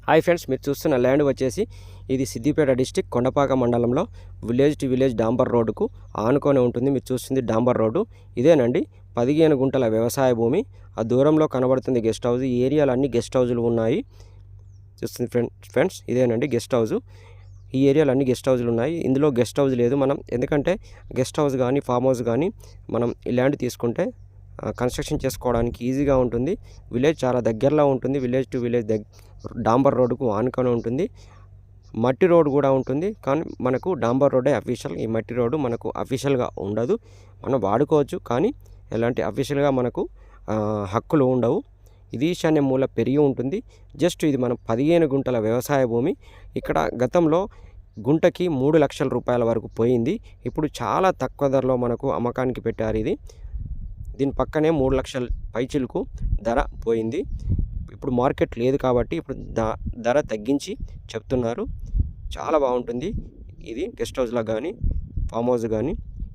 Hi friends, మీరు చూస్తున్న land వచ్చేసి ఇది సిద్దిపేట డిస్టిక్ కొండపాక మండలంలో విలేజ్ టు విలేజ్ డాంబర్ రోడ్డుకు ఆనుకొని ఉంటుంది. మీరు చూస్తుంది డాంబర్ రోడ్డు ఇదేనండి. 15 గుంటల వ్యవసాయ భూమి. ఆ దూరంలో కనబడుతుంది గెస్ట్ హౌస్. ఈ ఏరియాలో అన్ని గెస్ట్ హౌజులు ఉన్నాయి. చూస్తుంది ఫ్రెండ్స్ ఇదేనండి గెస్ట్ హౌస్. ఈ ఏరియాలో అన్ని గెస్ట్ హౌజులు ఉన్నాయి. ఇందులో గెస్ట్ హౌస్ లేదు. మనం ఎందుకంటే గెస్ట్ హౌస్ కానీ ఫామ్ హౌస్ కానీ మనం ఈ ల్యాండ్ తీసుకుంటే కన్స్ట్రక్షన్ చేసుకోవడానికి ఈజీగా ఉంటుంది. విలేజ్ చాలా దగ్గరలో ఉంటుంది. విలేజ్ టు విలేజ్ డాంబర్ రోడ్డుకు ఆనుకొని ఉంటుంది. మట్టి రోడ్ కూడా ఉంటుంది, కానీ మనకు డాంబర్ రోడ్డే అఫీషియల్. ఈ మట్టి రోడ్డు మనకు అఫీషియల్గా ఉండదు. మనం వాడుకోవచ్చు, కానీ ఎలాంటి అఫీషియల్గా మనకు హక్కులు ఉండవు. ఇది ఈశాన్య మూల పెరిగి ఉంటుంది. జస్ట్ ఇది మనం 15 గుంటల వ్యవసాయ భూమి. ఇక్కడ గతంలో గుంటకి 3 లక్షల రూపాయల వరకు పోయింది. ఇప్పుడు చాలా తక్కువ ధరలో మనకు అమ్మకానికి పెట్టారు. దీని పక్కనే 3 లక్షల పైచిలకు ధర పోయింది. ఇప్పుడు మార్కెట్ లేదు కాబట్టి ఇప్పుడు ధర తగ్గించి చెప్తున్నారు. చాలా బాగుంటుంది. ఇది గెస్ట్ హౌస్లో కానీ ఫామ్ హౌస్ కానీ.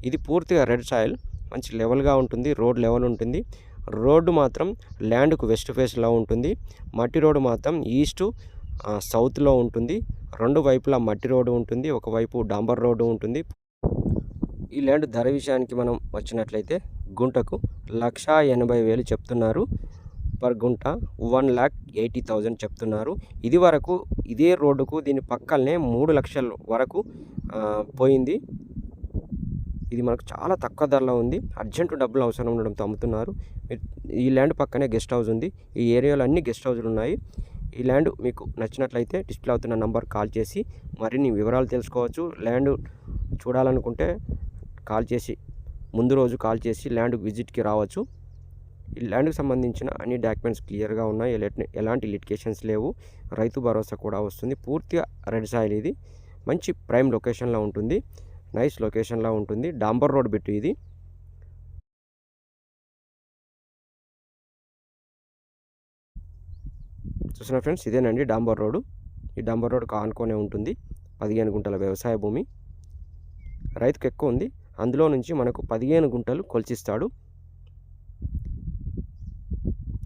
ఇది పూర్తిగా రెడ్ సాయిల్, మంచి లెవెల్గా ఉంటుంది. రోడ్ లెవెల్ ఉంటుంది. రోడ్డు మాత్రం ల్యాండ్కు వెస్ట్ ఫేస్లో ఉంటుంది. మట్టి రోడ్డు మాత్రం ఈస్ట్ సౌత్లో ఉంటుంది. రెండు వైపులా మట్టి రోడ్డు ఉంటుంది, ఒకవైపు డాంబర్ రోడ్డు ఉంటుంది. ఈ ల్యాండ్ ధర విషయానికి మనం వచ్చినట్లయితే గుంటకు 1,80,000 చెప్తున్నారు. పర్ గుంట 1,80,000 చెప్తున్నారు. ఇది వరకు ఇదే రోడ్డుకు దీని పక్కనే 3 లక్షల వరకు పోయింది. ఇది మనకు చాలా తక్కువ ధరలో ఉంది. అర్జెంటు డబ్బులు అవసరం ఉండడంతో అమ్ముతున్నారు. ఈ ల్యాండ్ పక్కనే గెస్ట్ హౌస్ ఉంది. ఈ ఏరియాలో అన్ని గెస్ట్ హౌస్లు ఉన్నాయి. ఈ ల్యాండ్ మీకు నచ్చినట్లయితే డిస్ప్లే అవుతున్న నంబర్ కాల్ చేసి మరిన్ని వివరాలు తెలుసుకోవచ్చు. ల్యాండ్ చూడాలనుకుంటే ముందు రోజు కాల్ చేసి ల్యాండ్ విజిట్కి రావచ్చు. ఈ ల్యాండ్కి సంబంధించిన అన్ని డాక్యుమెంట్స్ క్లియర్గా ఉన్నాయి. ఎలాంటి లిటికేషన్స్ లేవు. రైతు భరోసా కూడా వస్తుంది. పూర్తిగా రెడ్ సాయిల్. ఇది మంచి ప్రైమ్ లొకేషన్లో ఉంటుంది. నైస్ లొకేషన్లో ఉంటుంది. డాంబర్ రోడ్ బిట్టు ఇది. చూసిన ఫ్రెండ్స్ ఇదేనండి డాంబర్ రోడ్డు. ఈ డాంబర్ రోడ్డుకు ఆనుకొనే ఉంటుంది. 15 గుంటల వ్యవసాయ భూమి. రైతుకు ఎక్కువ ఉంది. అందులో నుంచి మనకు 15 గుంటలు కొలిచిస్తాడు.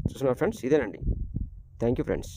చూస్తున్నారు ఫ్రెండ్స్ ఇదేనండి. Thank you friends.